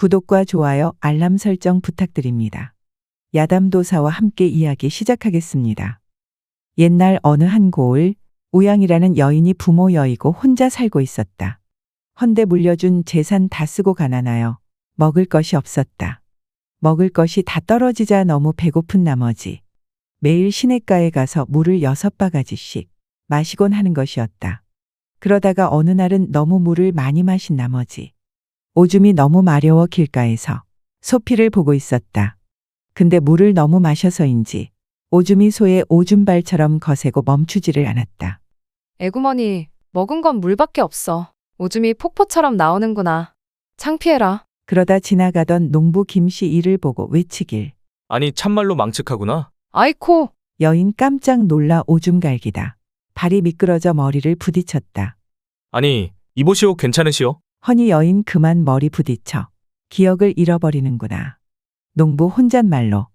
구독과 좋아요, 알람 설정 부탁드립니다. 야담도사와 함께 이야기 시작하겠습니다. 옛날 어느 한 고을, 우양이라는 여인이 부모 여의고 혼자 살고 있었다. 헌데 물려준 재산 다 쓰고 가난하여 먹을 것이 없었다. 먹을 것이 다 떨어지자 너무 배고픈 나머지 매일 시냇가에 가서 물을 6바가지씩 마시곤 하는 것이었다. 그러다가 어느 날은 너무 물을 많이 마신 나머지 오줌이 너무 마려워 길가에서 소피를 보고 있었다. 근데 물을 너무 마셔서인지 오줌이 소의 오줌발처럼 거세고 멈추지를 않았다. 에구머니, 먹은 건 물밖에 없어. 오줌이 폭포처럼 나오는구나. 창피해라. 그러다 지나가던 농부 김씨 이를 보고 외치길. 아니 참말로 망측하구나. 아이코, 여인 깜짝 놀라 오줌 갈기다. 발이 미끄러져 머리를 부딪혔다. 아니 이보시오 괜찮으시오? 허니 여인 그만 머리 부딪혀 기억을 잃어버리는구나. 농부 혼잣말로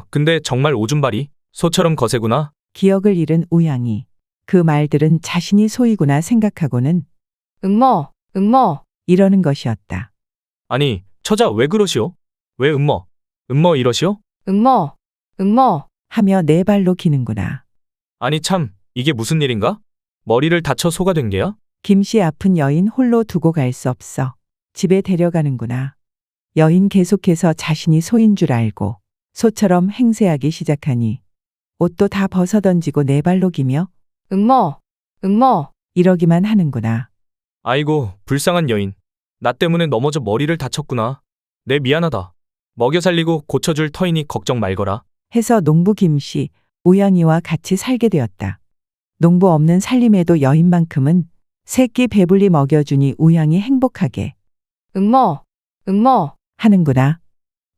근데 정말 오줌발이 소처럼 거세구나. 기억을 잃은 우양이 그 말들은 자신이 소이구나 생각하고는 음머, 이러는 것이었다. 아니 처자 왜 그러시오? 왜 음머 이러시오? 음머. 하며 네 발로 기는구나. 아니 참 이게 무슨 일인가? 머리를 다쳐 소가 된 게야? 김씨 아픈 여인 홀로 두고 갈 수 없어 집에 데려가는구나. 여인 계속해서 자신이 소인 줄 알고 소처럼 행세하기 시작하니 옷도 다 벗어던지고 네 발로 기며 음머. 이러기만 하는구나. 아이고 불쌍한 여인. 나 때문에 넘어져 머리를 다쳤구나. 내 미안하다. 먹여 살리고 고쳐줄 터이니 걱정 말거라. 해서 농부 김씨, 우양이와 같이 살게 되었다. 농부 없는 살림에도 여인만큼은 새끼 배불리 먹여주니 우양이 행복하게 음머. 하는구나.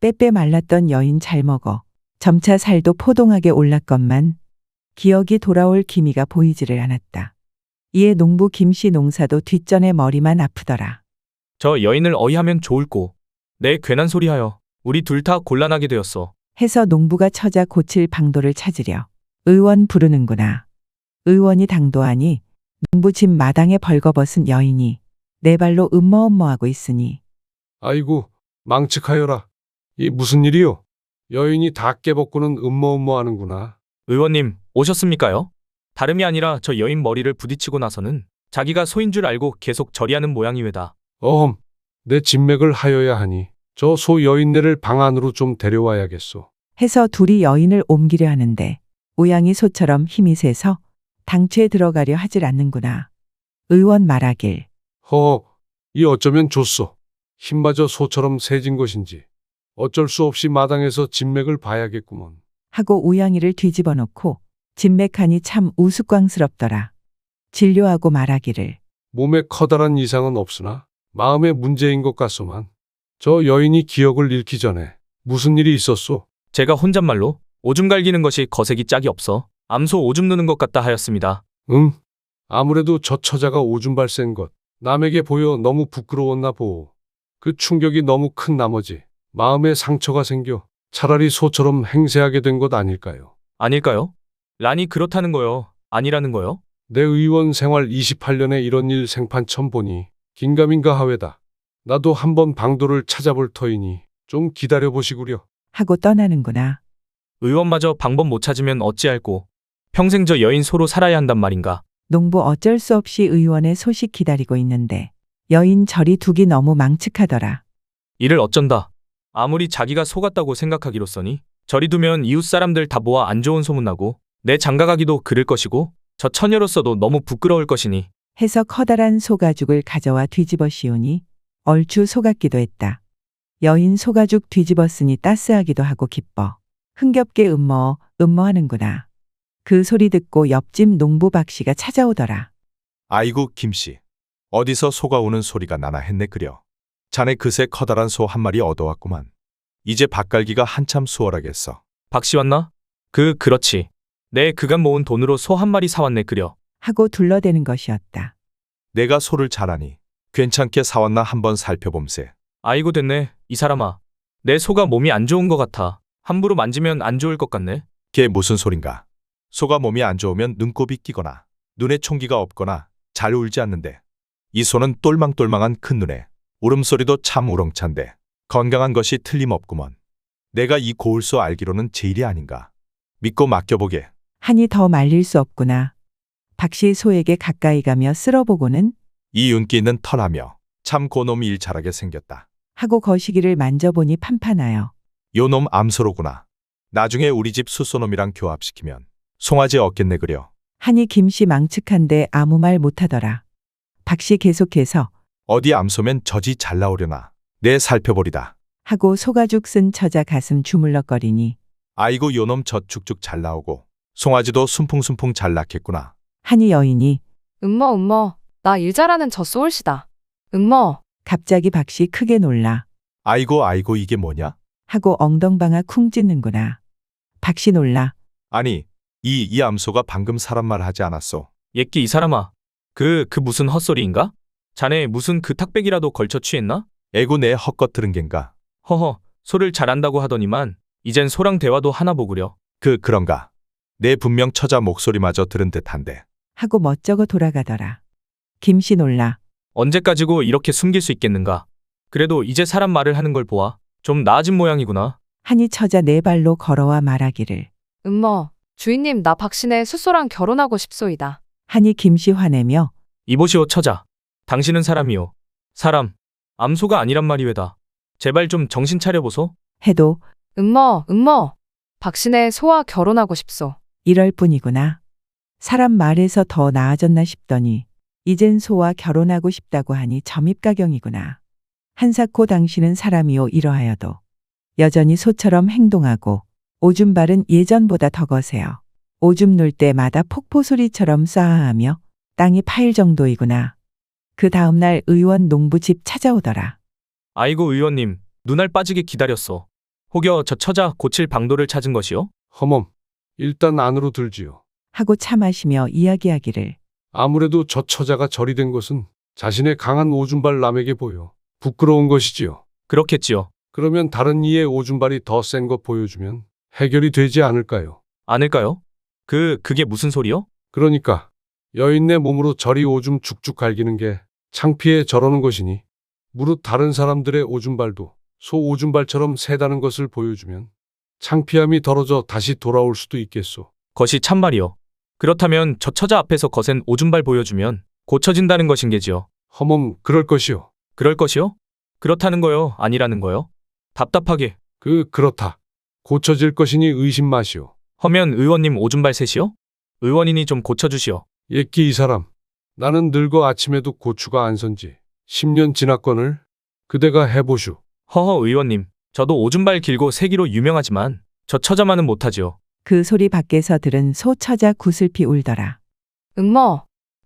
빼빼 말랐던 여인 잘 먹어. 점차 살도 포동하게 올랐건만 기억이 돌아올 기미가 보이지를 않았다. 이에 농부 김씨 농사도 뒷전에 머리만 아프더라. 저 여인을 어이하면 좋을꼬. 내 괜한 소리하여 우리 둘 다 곤란하게 되었어. 해서 농부가 처자 고칠 방도를 찾으려 의원 부르는구나. 의원이 당도하니 농부 집 마당에 벌거벗은 여인이 네 발로 음머하고 있으니 아이고, 망측하여라. 이 무슨 일이요? 여인이 다 깨벗고는 하는구나. 의원님 오셨습니까요? 다름이 아니라 저 여인 머리를 부딪히고 나서는 자기가 소인 줄 알고 계속 저리하는 모양이외다. 어흠, 내 진맥을 하여야 하니 저 소 여인네를 방 안으로 좀 데려와야겠소. 해서 둘이 여인을 옮기려 하는데 우양이 소처럼 힘이 세서 당최에 들어가려 하질 않는구나. 의원 말하길. 이 어쩌면 좋소. 힘마저 소처럼 세진 것인지 어쩔 수 없이 마당에서 진맥을 봐야겠구먼. 하고 우양이를 뒤집어 놓고 진맥하니 참 우스꽝스럽더라. 진료하고 말하기를. 몸에 커다란 이상은 없으나 마음의 문제인 것 같소만. 저 여인이 기억을 잃기 전에 무슨 일이 있었소? 제가 혼잣말로 오줌 갈기는 것이 거색이 짝이 없어 암소 오줌 누는 것 같다 하였습니다. 아무래도 저 처자가 오줌 발센 것 남에게 보여 너무 부끄러웠나 보오. 그 충격이 너무 큰 나머지 마음에 상처가 생겨 차라리 소처럼 행세하게 된 것 아닐까요? 아닐까요? 란이 그렇다는 거요? 아니라는 거요? 내 의원 생활 28년에 이런 일 생판 처음 보니 긴가민가 하외다. 나도 한번 방도를 찾아볼 터이니 좀 기다려보시구려. 하고 떠나는구나. 의원마저 방법 못 찾으면 어찌할꼬. 평생 저 여인 소로 살아야 한단 말인가. 농부 어쩔 수 없이 의원의 소식 기다리고 있는데 여인 저리 두기 너무 망측하더라. 이를 어쩐다. 아무리 자기가 속았다고 생각하기로써니 저리 두면 이웃 사람들 다 모아 안 좋은 소문나고 내 장가가기도 그럴 것이고 저 처녀로서도 너무 부끄러울 것이니 해서 커다란 소가죽을 가져와 뒤집어 씌우니 얼추 속았기도 했다. 여인 소가죽 뒤집었으니 따스하기도 하고 기뻐. 흥겹게 음머하는구나. 그 소리 듣고 옆집 농부 박씨가 찾아오더라. 아이고 김씨, 어디서 소가 우는 소리가 나나 했네 그려. 자네 그새 커다란 소 한 마리 얻어왔구만. 이제 밥 갈기가 한참 수월하겠어. 박씨 왔나? 그렇지. 내 그간 모은 돈으로 소 한 마리 사왔네 그려. 하고 둘러대는 것이었다. 내가 소를 잘하니 괜찮게 사왔나 한번 살펴봄세. 아이고 됐네 이 사람아. 내 소가 몸이 안 좋은 것 같아. 함부로 만지면 안 좋을 것 같네. 걔 무슨 소린가? 소가 몸이 안 좋으면 눈곱이 끼거나 눈에 총기가 없거나 잘 울지 않는데 이 소는 똘망똘망한 큰 눈에 울음소리도 참 우렁찬데 건강한 것이 틀림없구먼. 내가 이 고울소 알기로는 제일이 아닌가. 믿고 맡겨보게. 하니 더 말릴 수 없구나. 박씨 소에게 가까이 가며 쓸어보고는 이 윤기 있는 털하며 참 고놈이 일 잘하게 생겼다. 하고 거시기를 만져보니 판판하여 요놈 암소로구나. 나중에 우리 집 숫소놈이랑 교합시키면 송아지 얻겠네 그려. 하니 김씨 망측한데 아무 말 못하더라. 박씨 계속해서 어디 암소면 저지 잘 나오려나. 내 살펴보리다. 하고 소가죽 쓴 처자 가슴 주물럭거리니 아이고 요놈 젖 쭉쭉 잘 나오고 송아지도 순풍순풍 잘 낳겠구나. 하니 여인이 음머, 나 일 잘하는 저 소울시다. 음머, 갑자기 박씨 크게 놀라 아이고 이게 뭐냐? 하고 엉덩방아 쿵 찢는구나. 박씨 놀라 아니 이 암소가 방금 사람 말 하지 않았소. 예끼 이 사람아. 그 무슨 헛소리인가? 자네 무슨 그 탁백이라도 걸쳐 취했나? 에구 내 헛것 들은 겐가. 허허, 소를 잘한다고 하더니만 이젠 소랑 대화도 하나 보구려. 그런가. 내 분명 처자 목소리마저 들은 듯한데. 하고 멋쩍어 돌아가더라. 김씨 놀라 언제까지고 이렇게 숨길 수 있겠는가? 그래도 이제 사람 말을 하는 걸 보아 좀 나아진 모양이구나. 하니 처자 네 발로 걸어와 말하기를 음머, 주인님 나 박신의 숫소랑 결혼하고 싶소이다. 하니 김씨 화내며 이보시오 처자. 당신은 사람이오. 사람. 암소가 아니란 말이외다. 제발 좀 정신 차려보소. 해도 음머, 박신의 소와 결혼하고 싶소. 이럴 뿐이구나. 사람 말에서 더 나아졌나 싶더니 이젠 소와 결혼하고 싶다고 하니 점입가경이구나. 한사코 당신은 사람이오 이러하여도 여전히 소처럼 행동하고 오줌발은 예전보다 더 거세요. 오줌 눌 때마다 폭포 소리처럼 쏴하며 땅이 파일 정도이구나. 그 다음날 의원 농부 집 찾아오더라. 아이고 의원님, 눈알 빠지게 기다렸소. 혹여 저 처자 고칠 방도를 찾은 것이오? 허멈, 일단 안으로 들지요. 하고 차 마시며 이야기하기를 아무래도 저 처자가 절이 된 것은 자신의 강한 오줌발 남에게 보여 부끄러운 것이지요. 그렇겠지요. 그러면 다른 이의 오줌발이 더 센 것 보여주면 해결이 되지 않을까요? 아닐까요? 그게 무슨 소리요? 그러니까 여인네 몸으로 저리 오줌 죽죽 갈기는 게 창피해 저러는 것이니 무릇 다른 사람들의 오줌발도 소 오줌발처럼 세다는 것을 보여주면 창피함이 덜어져 다시 돌아올 수도 있겠소. 것이 참말이요. 그렇다면 저 처자 앞에서 거센 오줌발 보여주면 고쳐진다는 것인게지요. 허멈, 그럴 것이요. 그럴 것이요? 그렇다는 거요? 아니라는 거요? 답답하게. 그렇다. 고쳐질 것이니 의심 마시오. 허면 의원님 오줌발 셋이요? 의원이니 좀 고쳐주시오. 예끼 이 사람. 나는 늙어 아침에도 고추가 안 선지 10년 지났거늘 그대가 해보슈. 허허 의원님, 저도 오줌발 길고 세기로 유명하지만 저 처자만은 못하지요. 그 소리 밖에서 들은 소 처자 구슬피 울더라.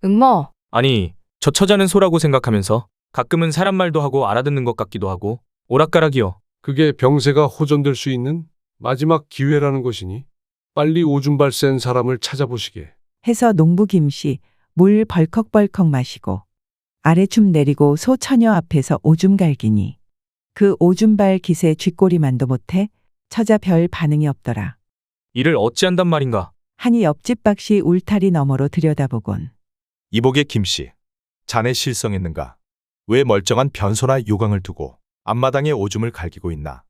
음머, 아니, 저 처자는 소라고 생각하면서 가끔은 사람 말도 하고 알아듣는 것 같기도 하고 오락가락이요. 그게 병세가 호전될 수 있는 마지막 기회라는 것이니 빨리 오줌발 센 사람을 찾아보시게. 해서 농부 김씨 물 벌컥벌컥 마시고 아래춤 내리고 소 처녀 앞에서 오줌 갈기니 그 오줌발 기세 쥐꼬리만도 못해 처자 별 반응이 없더라. 이를 어찌한단 말인가? 하니 옆집 박씨 울타리 너머로 들여다보곤 이복의 김씨. 자네 실성했는가? 왜 멀쩡한 변소나 요강을 두고 앞마당에 오줌을 갈기고 있나?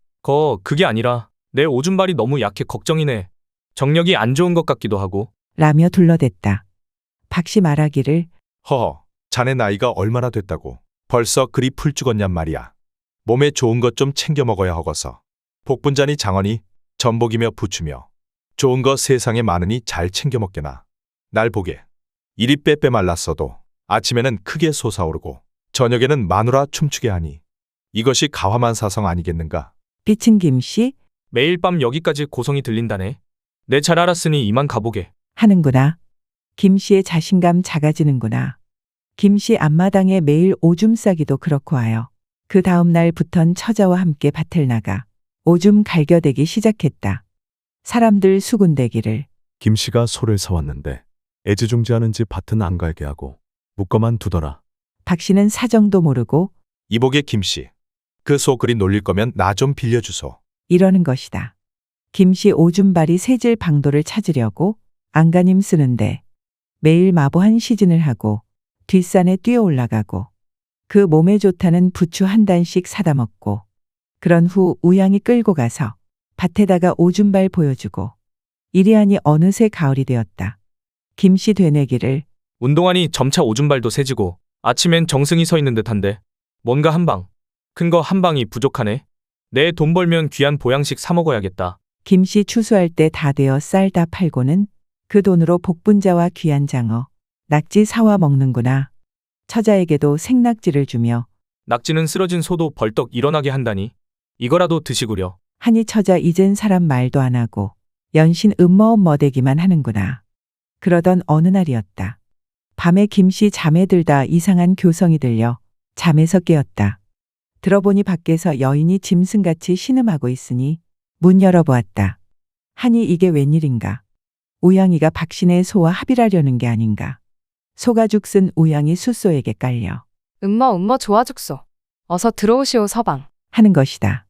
그게 아니라 내 오줌발이 너무 약해 걱정이네. 정력이 안 좋은 것 같기도 하고. 라며 둘러댔다. 박씨 말하기를 허허, 자네 나이가 얼마나 됐다고 벌써 그리 풀 죽었냔 말이야. 몸에 좋은 것 좀 챙겨 먹어야 허거서. 복분자니 장어니 전복이며 부추며 좋은 거 세상에 많으니 잘 챙겨 먹게나. 날 보게. 이리 빼빼 말랐어도 아침에는 크게 솟아오르고 저녁에는 마누라 춤추게 하니 이것이 가화만사성 아니겠는가? 삐친 김씨 매일 밤 여기까지 고성이 들린다네. 내 잘 알았으니 이만 가보게. 하는구나. 김씨의 자신감 작아지는구나. 김씨 앞마당에 매일 오줌 싸기도 그렇고 하여 그 다음 날부턴 처자와 함께 밭을 나가 오줌 갈겨대기 시작했다. 사람들 수군대기를 김씨가 소를 사왔는데 애지중지하는지 밭은 안 갈게 하고 묶어만 두더라. 박씨는 사정도 모르고 이복의 김씨. 그 소 그리 놀릴 거면 나 좀 빌려주소. 이러는 것이다. 김씨 오줌발이 세질 방도를 찾으려고 안간힘 쓰는데 매일 마보한 시즌을 하고 뒷산에 뛰어 올라가고 그 몸에 좋다는 부추 한 단씩 사다 먹고 그런 후 우양이 끌고 가서 밭에다가 오줌발 보여주고 이리하니 어느새 가을이 되었다. 김씨 되뇌기를 운동하니 점차 오줌발도 세지고 아침엔 정승이 서 있는 듯한데 뭔가 한 방. 큰 거 한 방이 부족하네. 내 돈 벌면 귀한 보양식 사 먹어야겠다. 김씨 추수할 때 다 되어 쌀 다 팔고는 그 돈으로 복분자와 귀한 장어, 낙지 사와 먹는구나. 처자에게도 생낙지를 주며 낙지는 쓰러진 소도 벌떡 일어나게 한다니. 이거라도 드시구려. 하니 처자 이젠 사람 말도 안 하고 연신 음머엄머대기만 하는구나. 그러던 어느 날이었다. 밤에 김씨 잠에 들다 이상한 교성이 들려 잠에서 깨었다. 들어보니 밖에서 여인이 짐승같이 신음하고 있으니 문 열어보았다. 하니 이게 웬일인가. 우양이가 박신의 소와 합의하려는 게 아닌가. 소가죽 쓴 우양이 숫소에게 깔려 음머 좋아 죽소. 어서 들어오시오 서방. 하는 것이다.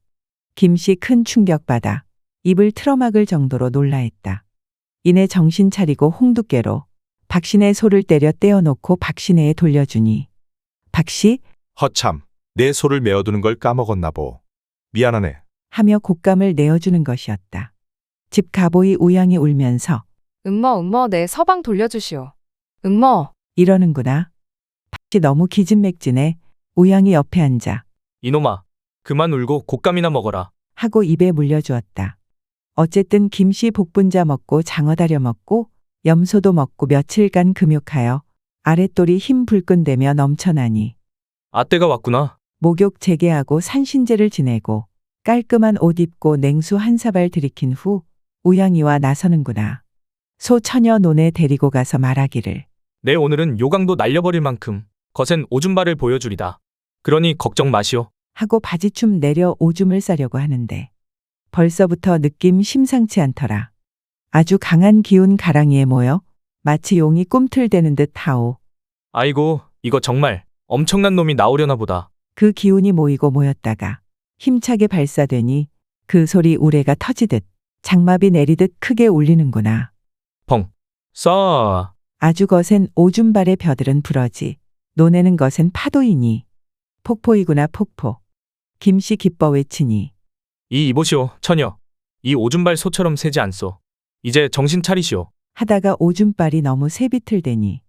김씨 큰 충격받아 입을 틀어막을 정도로 놀라했다. 이내 정신 차리고 홍두깨로 박신의 소를 때려 떼어놓고 박신혜에 돌려주니 박씨 허참, 내 소를 메어두는 걸 까먹었나 보. 미안하네. 하며 곶감을 내어주는 것이었다. 집 가보이 우양이 울면서 음머 내 서방 돌려주시오. 음머. 이러는구나. 박씨 너무 기진맥진해 우양이 옆에 앉아 이놈아, 그만 울고 곶감이나 먹어라. 하고 입에 물려주었다. 어쨌든 김씨 복분자 먹고 장어 다려 먹고 염소도 먹고 며칠간 금욕하여 아랫돌이 힘 불끈대며 넘쳐나니 아때가 왔구나. 목욕 재개하고 산신제를 지내고 깔끔한 옷 입고 냉수 한 사발 들이킨 후 우양이와 나서는구나. 소 처녀 논에 데리고 가서 말하기를 내 오늘은 요강도 날려버릴 만큼 거센 오줌발을 보여주리다. 그러니 걱정 마시오. 하고 바지춤 내려 오줌을 싸려고 하는데 벌써부터 느낌 심상치 않더라. 아주 강한 기운 가랑이에 모여 마치 용이 꿈틀대는 듯 하오. 아이고, 이거 정말 엄청난 놈이 나오려나 보다. 그 기운이 모이고 모였다가 힘차게 발사되니 그 소리 우레가 터지듯 장마비 내리듯 크게 울리는구나. 펑. 싸. 아주 거센 오줌발의 벼들은 부러지 노내는 것은 파도이니 폭포이구나 폭포. 김씨 기뻐 외치니 이보시오, 처녀. 이 오줌발 소처럼 세지 않소. 이제 정신 차리시오. 하다가 오줌발이 너무 새비틀대니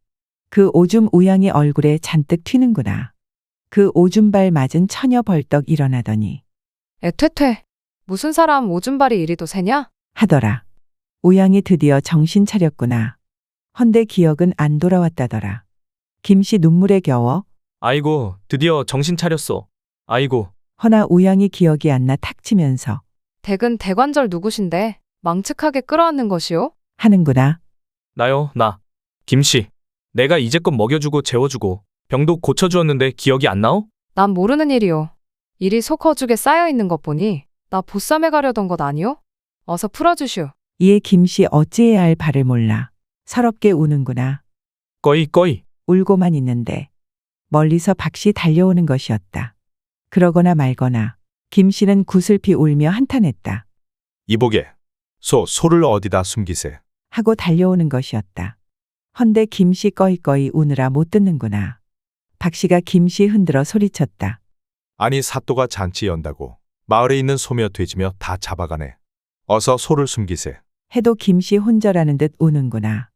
그 오줌 우양이 얼굴에 잔뜩 튀는구나. 그 오줌발 맞은 처녀 벌떡 일어나더니 애퇴퇴. 무슨 사람 오줌발이 이리도 세냐? 하더라. 우양이 드디어 정신 차렸구나. 헌데 기억은 안 돌아왔다더라. 김씨 눈물에 겨워 아이고, 드디어 정신 차렸소. 아이고, 허나 우양이 기억이 안 나 탁 치면서 댁은 대관절 누구신데 망측하게 끌어안는 것이오? 하는구나. 나요, 나. 김씨. 내가 이제껏 먹여주고 재워주고 병도 고쳐주었는데 기억이 안 나오? 난 모르는 일이오. 일이 속허죽에 쌓여있는 것 보니 나 보쌈에 가려던 것 아니오? 어서 풀어주시오. 이에 김씨 어찌해야 할 바를 몰라 서럽게 우는구나. 꺼이. 울고만 있는데 멀리서 박씨 달려오는 것이었다. 그러거나 말거나 김씨는 구슬피 울며 한탄했다. 이보게, 소를 어디다 숨기세. 하고 달려오는 것이었다. 헌데 김씨 꺼이꺼이 우느라 못 듣는구나. 박씨가 김씨 흔들어 소리쳤다. 아니 사또가 잔치 연다고 마을에 있는 소며 돼지며 다 잡아가네. 어서 소를 숨기세. 해도 김씨 혼절하는 듯 우는구나.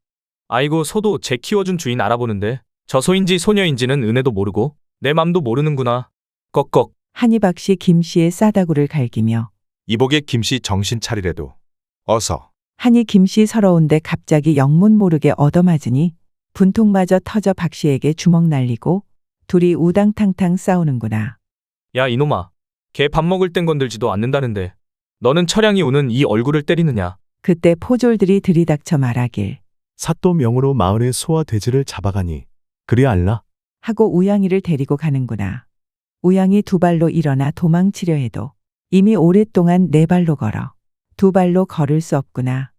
아이고, 소도 제 키워준 주인 알아보는데 저 소인지 소녀인지는 은혜도 모르고 내 맘도 모르는구나. 꺽꺽. 하니 박씨 김씨의 싸다구를 갈기며 이보게 김씨 정신 차리래도. 어서. 하니 김씨 서러운데 갑자기 영문 모르게 얻어맞으니 분통마저 터져 박씨에게 주먹 날리고 둘이 우당탕탕 싸우는구나. 야, 이놈아. 걔 밥 먹을 땐 건들지도 않는다는데 너는 처량이 우는 이 얼굴을 때리느냐. 그때 포졸들이 들이닥쳐 말하길 사또 명으로 마을의 소와 돼지를 잡아가니 그리 알라. 하고 우양이를 데리고 가는구나. 우양이 두 발로 일어나 도망치려 해도 이미 오랫동안 네 발로 걸어 두 발로 걸을 수 없구나.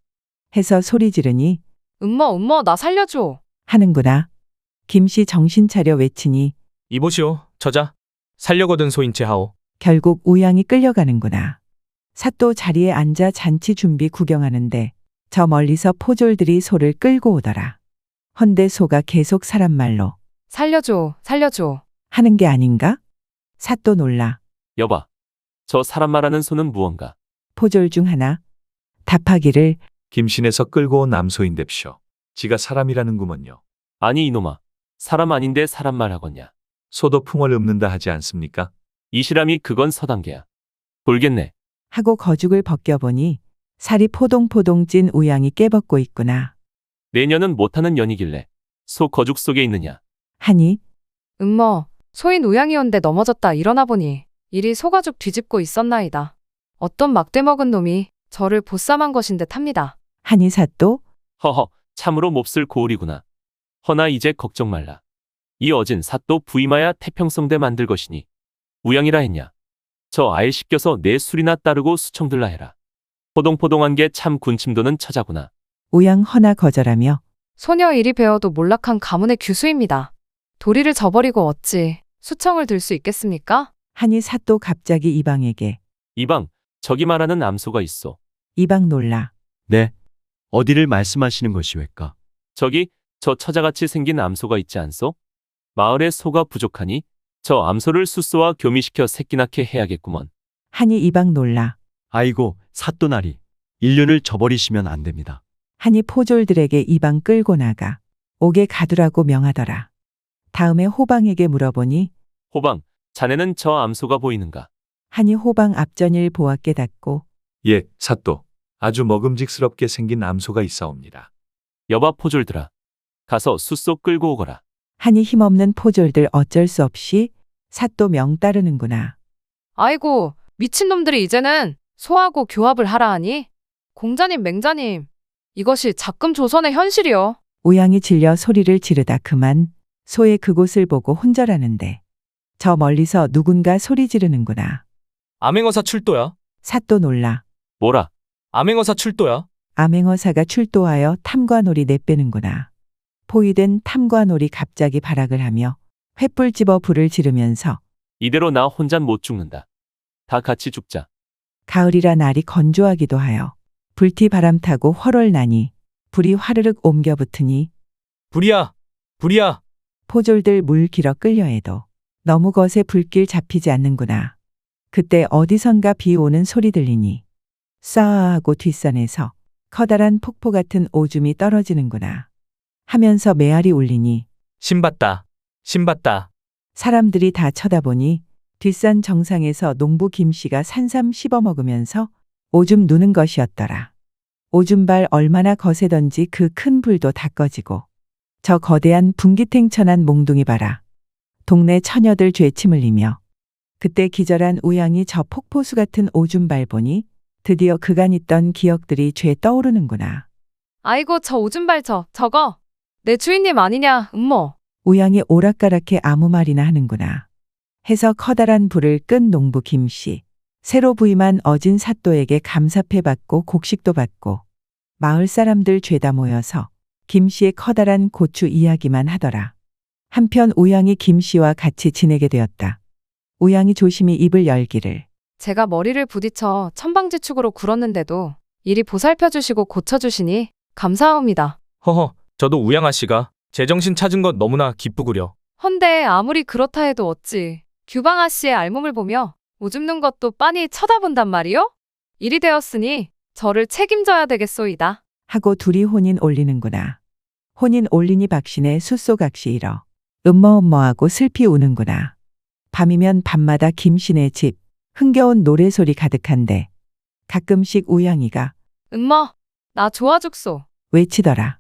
해서 소리 지르니 음머 나 살려줘. 하는구나. 김씨 정신 차려 외치니 이보시오, 저자. 살려거든 소인 채 하오. 결국 우양이 끌려가는구나. 사또 자리에 앉아 잔치 준비 구경하는데 저 멀리서 포졸들이 소를 끌고 오더라. 헌데 소가 계속 사람 말로 살려줘. 하는 게 아닌가? 사또 놀라. 여봐. 저 사람 말하는 소는 무언가? 포졸 중 하나 답하기를 김신에서 끌고 온 암소인뎁쇼. 지가 사람이라는구먼요. 아니 이놈아. 사람 아닌데 사람 말하겠냐. 소도 풍월 읊는다 하지 않습니까? 이시람이 그건 서단계야. 돌겠네. 하고 거죽을 벗겨보니 살이 포동포동 찐 우양이 깨벗고 있구나 내년은 못하는 년이길래 소 거죽 속에 있느냐. 하니 소인 우양이온데 넘어졌다 일어나 보니 일이 소가죽 뒤집고 있었나이다. 어떤 막대 먹은 놈이 저를 보쌈한 것인 듯 합니다. 하니 사또 허허, 참으로 몹쓸 고을이구나. 허나 이제 걱정 말라. 이 어진 사또 부임하야 태평성대 만들 것이니 우양이라 했냐. 저 아예 씹겨서 내 술이나 따르고 수청들라 해라. 포동포동한 게 참 군침도는 처자구나. 우양 허나 거절하며 소녀 일이 배워도 몰락한 가문의 규수입니다. 도리를 저버리고 어찌 수청을 들 수 있겠습니까? 하니 사또 갑자기 이방에게 이방, 저기 말하는 암소가 있어. 이방 놀라 네. 어디를 말씀하시는 것이외까? 저기 저 처자같이 생긴 암소가 있지 않소? 마을에 소가 부족하니 저 암소를 숫소와 교미시켜 새끼 낳게 해야겠구먼. 하니 이방 놀라 아이고, 사또나리. 인륜을 저버리시면 안 됩니다. 하니 포졸들에게 이방 끌고 나가 옥에 가두라고 명하더라. 다음에 호방에게 물어보니 호방, 자네는 저 암소가 보이는가? 하니 호방 앞전일 보아 깨닫고 예, 사또. 아주 먹음직스럽게 생긴 암소가 있사옵니다. 여봐 포졸들아. 가서 숫소 끌고 오거라. 하니 힘없는 포졸들 어쩔 수 없이 사또 명 따르는구나. 아이고, 미친놈들이 이제는 소하고 교합을 하라 하니? 공자님 맹자님, 이것이 작금 조선의 현실이요. 우양이 질려 소리를 지르다 그만 소의 그곳을 보고 혼절하는데 저 멀리서 누군가 소리 지르는구나. 암행어사 출도야. 사또 놀라. 뭐라? 암행어사 출도야. 암행어사가 출도하여 탐관오리 내빼는구나. 포위된 탐관오리 갑자기 발악을 하며 횃불 집어 불을 지르면서 이대로 나 혼잔 못 죽는다. 다 같이 죽자. 가을이라 날이 건조하기도 하여 불티 바람 타고 헐월 나니 불이 화르륵 옮겨 붙으니 불이야. 불이야. 포졸들 물 길어 끌려 해도 너무 것에 불길 잡히지 않는구나. 그때 어디선가 비 오는 소리 들리니 싸아 하고 뒷산에서 커다란 폭포 같은 오줌이 떨어지는구나. 하면서 메아리 울리니 신봤다. 신봤다. 사람들이 다 쳐다보니 뒷산 정상에서 농부 김씨가 산삼 씹어 먹으면서 오줌 누는 것이었더라. 오줌발 얼마나 거세던지 그 큰 불도 다 꺼지고 저 거대한 분기탱천한 몽둥이 봐라. 동네 처녀들 죄침 흘리며 그때 기절한 우양이 저 폭포수 같은 오줌발 보니 드디어 그간 있던 기억들이 죄 떠오르는구나. 아이고, 저 오줌발 저거. 내 주인님 아니냐, 음모. 우양이 오락가락해 아무 말이나 하는구나. 해서 커다란 불을 끈 농부 김씨. 새로 부임한 어진 사또에게 감사패 받고 곡식도 받고 마을 사람들 죄다 모여서 김씨의 커다란 고추 이야기만 하더라. 한편 우양이 김씨와 같이 지내게 되었다. 우양이 조심히 입을 열기를 제가 머리를 부딪혀 천방지축으로 굴었는데도 이리 보살펴 주시고 고쳐주시니 감사합니다. 허허, 저도 우양아 씨가 제정신 찾은 것 너무나 기쁘구려. 헌데 아무리 그렇다 해도 어찌 규방아 씨의 알몸을 보며 오줌 눈 것도 빤히 쳐다본단 말이요? 일이 되었으니 저를 책임져야 되겠소이다. 하고 둘이 혼인 올리는구나. 혼인 올리니 박신의 숫소각시 일어 음머음머하고 슬피 우는구나. 밤이면 밤마다 김신의 집 흥겨운 노래소리 가득한데 가끔씩 우양이가 음머, 나 좋아 죽소. 외치더라.